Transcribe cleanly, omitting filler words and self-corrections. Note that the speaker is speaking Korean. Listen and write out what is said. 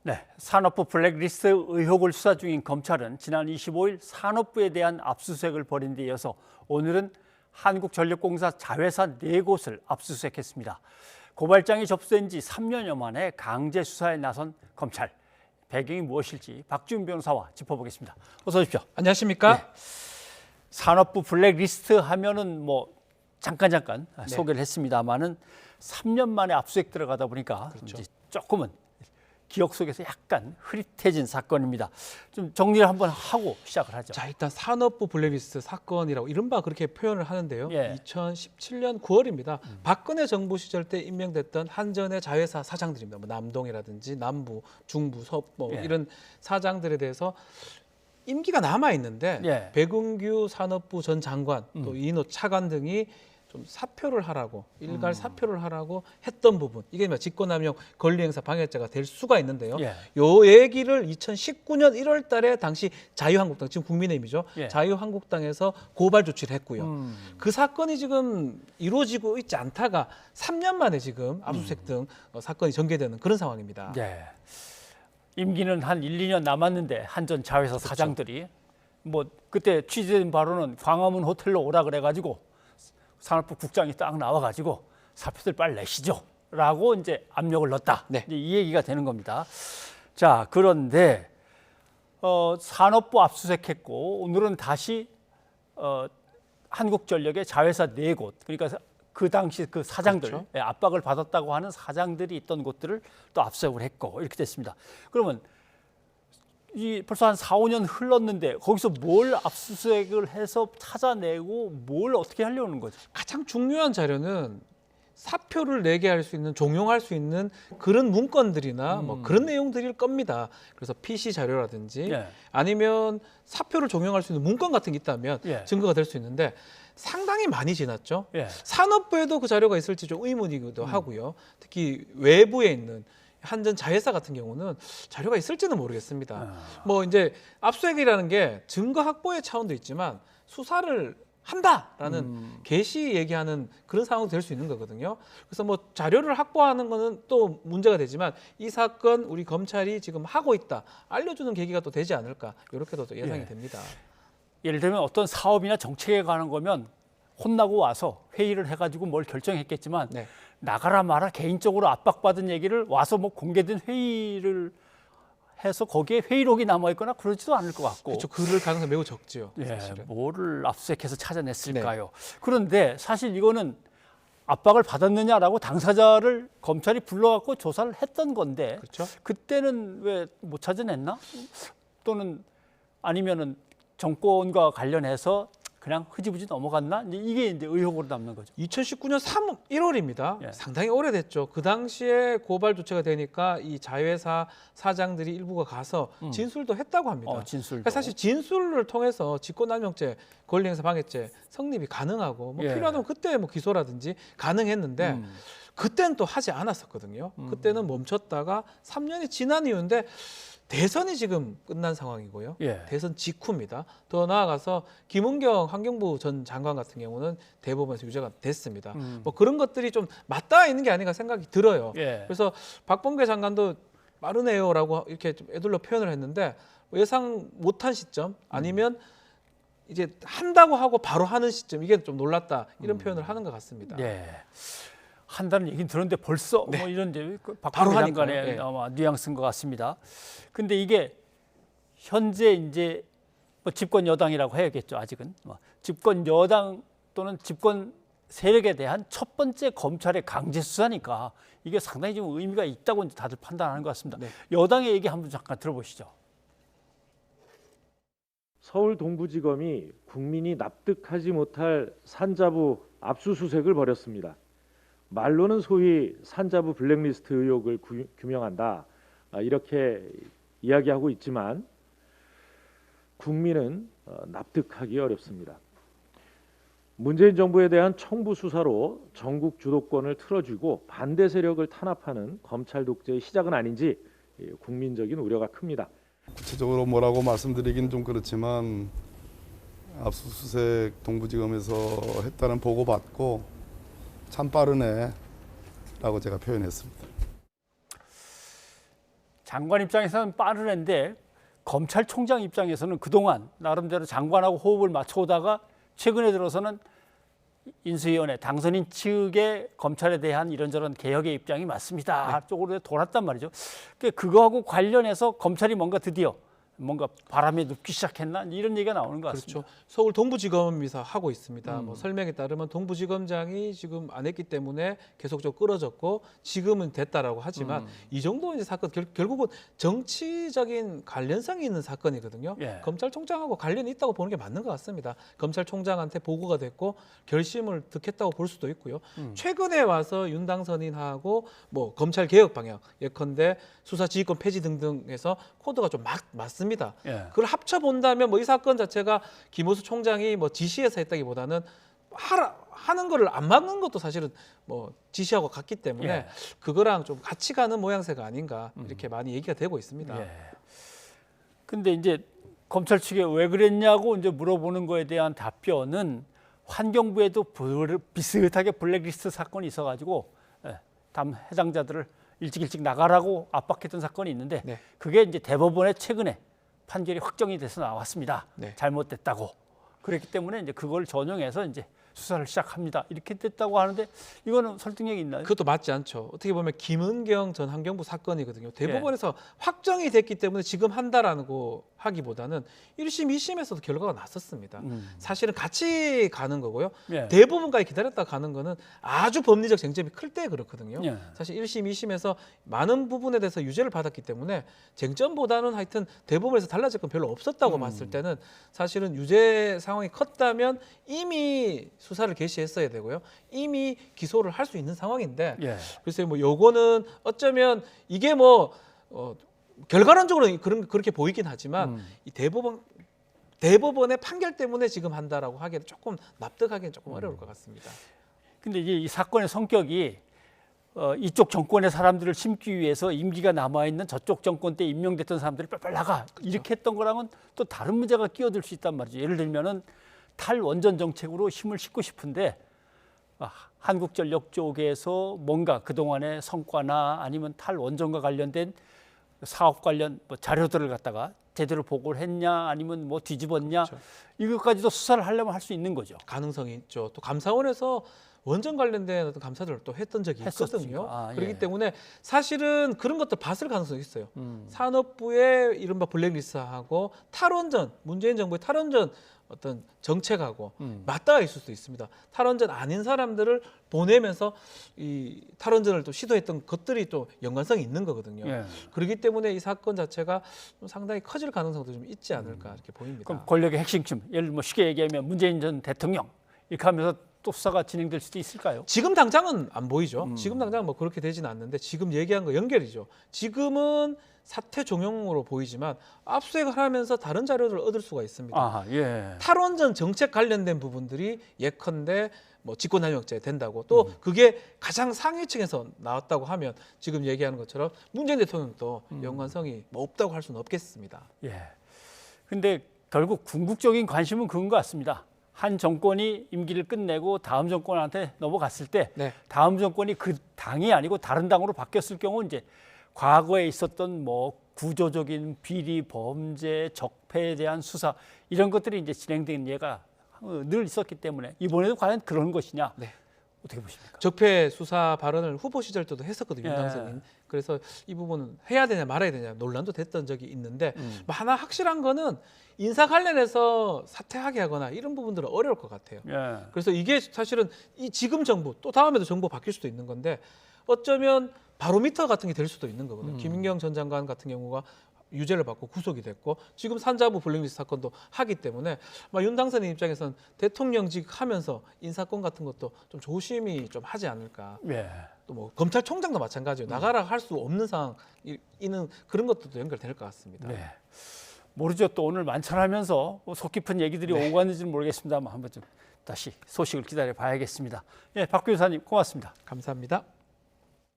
네, 산업부 블랙리스트 의혹을 수사 중인 검찰은 지난 25일 산업부에 대한 압수수색을 벌인 데 이어서 오늘은 한국전력공사 자회사 4곳을 압수수색했습니다. 고발장이 접수된 지 3년여 만에 강제 수사에 나선 검찰. 배경이 무엇일지 박지훈 변호사와 짚어보겠습니다. 어서 오십시오. 안녕하십니까? 네. 산업부 블랙리스트 하면은 잠깐 소개를 했습니다만은 3년 만에 압수수색 들어가다 보니까 그렇죠. 이제 조금은 기억 속에서 약간 흐릿해진 사건입니다. 좀 정리를 한번 하고 시작을 하죠. 자, 일단 산업부 블랙리스트 사건이라고 이른바 그렇게 표현을 하는데요. 예. 2017년 9월입니다. 박근혜 정부 시절 때 임명됐던 한전의 자회사 사장들입니다. 남동이라든지 남부, 중부, 서부 예. 이런 사장들에 대해서 임기가 남아 있는데 예. 백운규 산업부 전 장관 또 이인호 차관 등이 좀 사표를 하라고 일괄 사표를 하라고 했던 부분 이게 직권남용 권리행사 방해죄가 될 수가 있는데요. 예. 요 얘기를 2019년 1월달에 당시 자유한국당 지금 국민의힘이죠. 예. 자유한국당에서 고발 조치를 했고요. 그 사건이 지금 이루어지고 있지 않다가 3년 만에 지금 압수수색 등 사건이 전개되는 그런 상황입니다. 예. 임기는 한 1, 2년 남았는데 한전 자회사 그렇죠. 사장들이 그때 취재된 바로는 광화문 호텔로 오라 그래가지고 산업부 국장이 딱 나와가지고 사표들 빨리 내시죠라고 이제 압력을 넣었다. 네. 이제 이 얘기가 되는 겁니다. 자, 그런데 산업부 압수수색했고 오늘은 다시 한국전력의 자회사 4곳 그러니까 그 당시 그 사장들 그렇죠. 압박을 받았다고 하는 사장들이 있던 곳들을 또 압수수색을 했고 이렇게 됐습니다. 그러면 벌써 한 4, 5년 흘렀는데 거기서 뭘 압수수색을 해서 찾아내고 뭘 어떻게 하려는 거죠? 가장 중요한 자료는 사표를 내게 할 수 있는 종용할 수 있는 그런 문건들이나 그런 내용들일 겁니다. 그래서 PC 자료라든지 예. 아니면 사표를 종용할 수 있는 문건 같은 게 있다면 예. 증거가 될 수 있는데 상당히 많이 지났죠. 예. 산업부에도 그 자료가 있을지 좀 의문이기도 하고요. 특히 외부에 있는 한전 자회사 같은 경우는 자료가 있을지는 모르겠습니다. 이제 압수수색이라는 게 증거 확보의 차원도 있지만 수사를 한다라는 개시 얘기하는 그런 상황도 될 수 있는 거거든요. 그래서 자료를 확보하는 거는 또 문제가 되지만 이 사건 우리 검찰이 지금 하고 있다 알려주는 계기가 또 되지 않을까 이렇게도 또 예상이 예. 됩니다. 예를 들면 어떤 사업이나 정책에 관한 거면 혼나고 와서 회의를 해가지고 뭘 결정했겠지만 네. 나가라 마라 개인적으로 압박받은 얘기를 와서 공개된 회의를 해서 거기에 회의록이 남아있거나 그러지도 않을 것 같고 그렇죠. 그럴 가능성이 매우 적지요. 예, 사실은. 뭐를 압수수색해서 찾아냈을까요? 그런데 사실 이거는 압박을 받았느냐라고 당사자를 검찰이 불러갖고 조사를 했던 건데 그렇죠. 그때는 왜 못 찾아냈나? 또는 아니면은 정권과 관련해서 그냥 흐지부지 넘어갔나? 이게 이제 의혹으로 남는 거죠. 2019년 1월입니다. 예. 상당히 오래됐죠. 그 당시에 고발 조치가 되니까 이 자회사 사장들이 일부가 가서 진술도 했다고 합니다. 진술도. 그러니까 사실 진술을 통해서 직권남용죄, 권리행사 방해죄 성립이 가능하고 예. 필요하다면 그때 기소라든지 가능했는데 그때는 또 하지 않았었거든요. 그때는 멈췄다가 3년이 지난 이후인데 대선이 지금 끝난 상황이고요. 예. 대선 직후입니다. 더 나아가서 김은경 환경부 전 장관 같은 경우는 대법원에서 유죄가 됐습니다. 그런 것들이 좀 맞닿아 있는 게 아닌가 생각이 들어요. 예. 그래서 박범계 장관도 빠르네요라고 이렇게 좀 애둘러 표현을 했는데 예상 못한 시점 아니면 이제 한다고 하고 바로 하는 시점 이게 좀 놀랐다 이런 표현을 하는 것 같습니다. 예. 한다는 얘기는 들었는데 벌써 네. 이런데 바로 박근혜 하니까요. 장관의 예. 아마 뉘앙스인 것 같습니다. 근데 이게 현재 이제 집권 여당이라고 해야겠죠. 아직은 집권 여당 또는 집권 세력에 대한 첫 번째 검찰의 강제 수사니까 이게 상당히 좀 의미가 있다고 이제 다들 판단하는 것 같습니다. 네. 여당의 얘기 한번 잠깐 들어보시죠. 서울 동부지검이 국민이 납득하지 못할 산자부 압수수색을 벌였습니다. 말로는 소위 산자부 블랙리스트 의혹을 규명한다 이렇게 이야기하고 있지만 국민은 납득하기 어렵습니다. 문재인 정부에 대한 청부 수사로 전국 주도권을 틀어쥐고 반대 세력을 탄압하는 검찰 독재의 시작은 아닌지 국민적인 우려가 큽니다. 구체적으로 뭐라고 말씀드리긴 좀 그렇지만 압수수색 동부지검에서 했다는 보고받고 참 빠르네 라고 제가 표현했습니다. 장관 입장에서는 빠르는데 검찰총장 입장에서는 그동안 나름대로 장관하고 호흡을 맞춰오다가 최근에 들어서는 인수위원회 당선인 측의 검찰에 대한 이런저런 개혁의 입장이 맞습니다. 쪽으로 돌았단 말이죠. 그거하고 관련해서 검찰이 뭔가 드디어 뭔가 바람에 눕기 시작했나 이런 얘기가 나오는 것 같습니다. 그렇죠. 서울 동부지검에서 하고 있습니다. 뭐 설명에 따르면 동부지검장이 지금 안 했기 때문에 계속적으로 끌어졌고 지금은 됐다라고 하지만 이 정도 이제 사건 결국은 정치적인 관련성이 있는 사건이거든요. 예. 검찰총장하고 관련이 있다고 보는 게 맞는 것 같습니다. 검찰총장한테 보고가 됐고 결심을 득했다고 볼 수도 있고요. 최근에 와서 윤 당선인하고 뭐 검찰 개혁 방향 예컨대 수사지휘권 폐지 등등해서 코드가 좀 맞습니다. 예. 그걸 합쳐 본다면 뭐 이 사건 자체가 김호수 총장이 뭐 지시해서 했다기보다는 하는 거를 안 막는 것도 사실은 뭐 지시하고 같기 때문에 예. 그거랑 좀 같이 가는 모양새가 아닌가 이렇게 많이 얘기가 되고 있습니다. 예. 근데 이제 검찰 측에 왜 그랬냐고 이제 물어보는 거에 대한 답변은 환경부에도 비슷하게 블랙리스트 사건이 있어가지고 다음 해당자들을 일찍 나가라고 압박했던 사건이 있는데 네. 그게 이제 대법원에 최근에 판결이 확정이 돼서 나왔습니다. 네. 잘못됐다고. 그랬기 때문에 이제 그걸 전용해서 이제 수사를 시작합니다. 이렇게 됐다고 하는데 이거는 설득력이 있나요? 그것도 맞지 않죠. 어떻게 보면 김은경 전 환경부 사건이거든요. 대법원에서 확정이 됐기 때문에 지금 한다라고 하기보다는 1심, 2심에서도 결과가 났었습니다. 사실은 같이 가는 거고요. 예. 대법원까지 기다렸다 가는 거는 아주 법리적 쟁점이 클 때 그렇거든요. 예. 사실 1심, 2심에서 많은 부분에 대해서 유죄를 받았기 때문에 쟁점보다는 하여튼 대법원에서 달라질 건 별로 없었다고 봤을 때는 사실은 유죄 상황이 컸다면 이미 수사를 개시했어야 되고요. 이미 기소를 할 수 있는 상황인데 예. 글쎄요, 뭐 요거는 어쩌면 이게 뭐 결과론적으로 그렇게 보이긴 하지만 이 대법원의 판결 때문에 지금 한다라고 하기에는 조금 납득하기는 조금 어려울 것 같습니다. 근데 이제 이 사건의 성격이 이쪽 정권의 사람들을 심기 위해서 임기가 남아 있는 저쪽 정권 때 임명됐던 사람들이 빨리 나가 이렇게 했던 거랑은 또 다른 문제가 끼어들 수 있단 말이죠. 예를 들면은 탈원전 정책으로 힘을 싣고 싶은데 한국전력 쪽에서 뭔가 그동안의 성과나 아니면 탈원전과 관련된 사업 관련 뭐 자료들을 갖다가 제대로 보고를 했냐 아니면 뭐 뒤집었냐 그렇죠. 이것까지도 수사를 하려면 할 수 있는 거죠. 가능성이 있죠. 또 감사원에서 원전 관련된 어떤 감사들을 또 했던 적이 있거든요. 했었으니까. 그렇기 예. 때문에 사실은 그런 것들 봤을 가능성이 있어요. 산업부의 이른바 블랙리스트하고 탈원전, 문재인 정부의 탈원전 어떤 정책하고 맞닿아 있을 수도 있습니다. 탈원전 아닌 사람들을 보내면서 이 탈원전을 또 시도했던 것들이 또 연관성이 있는 거거든요. 예. 그렇기 때문에 이 사건 자체가 좀 상당히 커질 가능성도 좀 있지 않을까 이렇게 보입니다. 그럼 권력의 핵심층, 예를 뭐 쉽게 얘기하면 문재인 전 대통령 이렇게 하면서 또 수사가 진행될 수도 있을까요? 지금 당장은 안 보이죠. 지금 당장은 뭐 그렇게 되지는 않는데 지금 얘기한 거 연결이죠. 지금은 사퇴 종용으로 보이지만 압수수색을 하면서 다른 자료를 얻을 수가 있습니다. 아하, 예. 탈원전 정책 관련된 부분들이 예컨대 뭐 직권남용죄 된다고 또 그게 가장 상위층에서 나왔다고 하면 지금 얘기하는 것처럼 문재인 대통령도 연관성이 뭐 없다고 할 수는 없겠습니다. 예. 근데 결국 궁극적인 관심은 그건 것 같습니다. 한 정권이 임기를 끝내고 다음 정권한테 넘어갔을 때 네. 다음 정권이 그 당이 아니고 다른 당으로 바뀌었을 경우 이제 과거에 있었던 뭐 구조적인 비리, 범죄, 적폐에 대한 수사 이런 것들이 이제 진행된 예가 늘 있었기 때문에 이번에도 과연 그런 것이냐 네. 어떻게 보십니까? 적폐 수사 발언을 후보 시절 때도 했었거든요. 예. 윤 당선인. 그래서 이 부분은 해야 되냐 말아야 되냐 논란도 됐던 적이 있는데 뭐 하나 확실한 거는 인사 관련해서 사퇴하게 하거나 이런 부분들은 어려울 것 같아요. 예. 그래서 이게 사실은 이 지금 정부 또 다음에도 정부 바뀔 수도 있는 건데 어쩌면 바로미터 같은 게 될 수도 있는 거거든요. 김인경 전 장관 같은 경우가 유죄를 받고 구속이 됐고 지금 산자부 블랙리스트 사건도 하기 때문에 윤 당선인 입장에서는 대통령직 하면서 인사권 같은 것도 좀 조심히 좀 하지 않을까. 예. 또 뭐 검찰총장도 마찬가지예요. 나가라 할 수 없는 상황이는 그런 것도 연결될 것 같습니다. 네. 모르죠. 또 오늘 만찬하면서 속 깊은 얘기들이 오고 갔는지는 모르겠습니다만 한번 좀 다시 소식을 기다려 봐야겠습니다. 예, 박 교사님 고맙습니다. 감사합니다.